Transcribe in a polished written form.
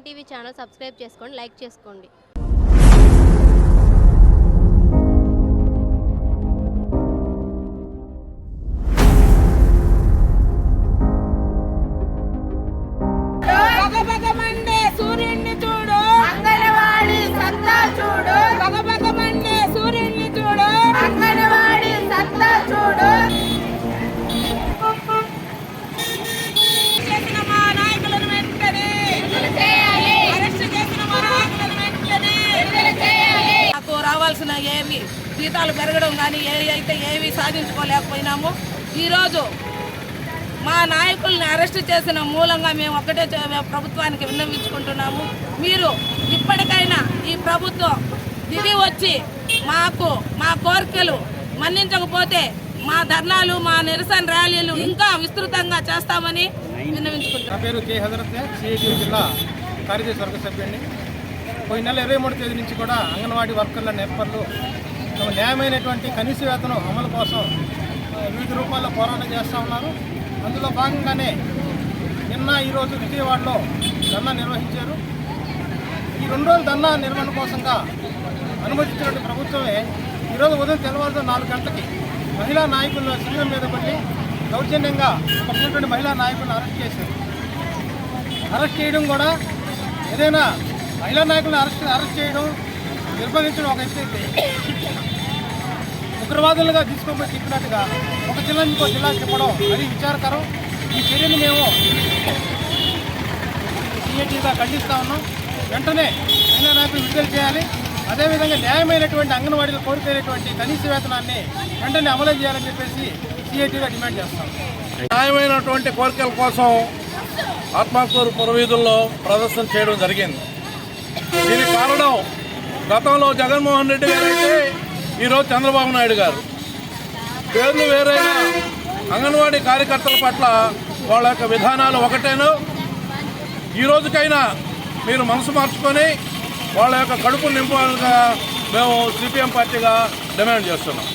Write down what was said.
Nine TV channel subscribe చేసుకోండి, like చేసుకోండి. సూర్యుడిని చూడు, అంగన్వాడీ సత్తా చూడు. బగబగమండే సూర్యుడిని చూడు, అంగన్వాడీ సత్తా చూడు. చేసిన మా నాయకులను వెంటనే అరెస్ట్ చేసిన మా నాయకులను వెంటనే నాకు రావాల్సిన ఏవి జీతాలు పెరగడం కానీ ఏవి సాధించుకోలేకపోయినాము. ఈరోజు మా నాయకుల్ని అరెస్ట్ చేసిన మూలంగా మేము ఒక్కటే ప్రభుత్వానికి విన్నవించుకుంటున్నాము. మీరు ఇప్పటికైనా ఈ ప్రభుత్వం దిగి వచ్చి మాకు మా కోరికలు మన్నించకపోతే మా ధర్నాలు, మా నిరసన ర్యాలీలు ఇంకా విస్తృతంగా చేస్తామని విన్నవించుకుంటున్నాం. నా పేరు కే హజరత్, సిఐటి జిల్లా కార్యదర్శి వర్గ సభ్యుడిని. పోయిన నెల 23వ తేదీ నుంచి కూడా అంగన్వాడీ వర్కర్ల నేర్పర్లు న్యాయమైనటువంటి కనీస వేతనం అమలు కోసం వివిధ రూపాల్లో పోరాటం చేస్తూ ఉన్నారు. అందులో భాగంగానే నిన్న ఈరోజు విజయవాడలో ధర్నా నిర్వహించారు. ఈ 2 రోజుల ధర్నా నిర్వహణ కోసంగా అనుమతించినటువంటి ప్రభుత్వమే ఈరోజు ఉదయం తెల్లవారుతో 4 గంటలకి మహిళా నాయకుల శిబిరం మీద పడి దౌర్జన్యంగా ఉన్నటువంటి మహిళా నాయకులను అరెస్ట్ చేశారు. అరెస్ట్ చేయడం కూడా ఏదైనా మహిళా నాయకులను అరెస్ట్ చేయడం, నిర్బంధించడం ఒక ఎత్తైతే ఉగ్రవాదులుగా తీసుకోబోయి చెప్పినట్టుగా ఒక జిల్లా ఇంకో జిల్లాకి చెప్పడం అది విచారకరం. ఈ చర్యను మేము సిఐటిగా ఖండిస్తూ ఉన్నాం. వెంటనే మహిళా నాయకులు విడుదల చేయాలి. అదేవిధంగా న్యాయమైనటువంటి అంగన్వాడీలు కోరుకునేటువంటి కనీస వేతనాన్ని వెంటనే అమలు చేయాలని చెప్పేసి సిఐటిగా డిమాండ్ చేస్తాం. న్యాయమైనటువంటి కోరికల కోసం ఆత్మకూరు పురవీధుల్లో ప్రదర్శన చేయడం జరిగింది. దీనికి కారణం గతంలో జగన్మోహన్ రెడ్డి గారు అయితే ఈరోజు చంద్రబాబు నాయుడు గారు. పేర్లు వేరైనా అంగన్వాడీ కార్యకర్తల పట్ల వాళ్ళ యొక్క విధానాలు ఒకటేను. ఈ రోజుకైనా మీరు మనసు మార్చుకొని వాళ్ళ యొక్క కడుపు నింపాలుగా మేము సిపిఎం పార్టీగా డిమాండ్ చేస్తున్నాం.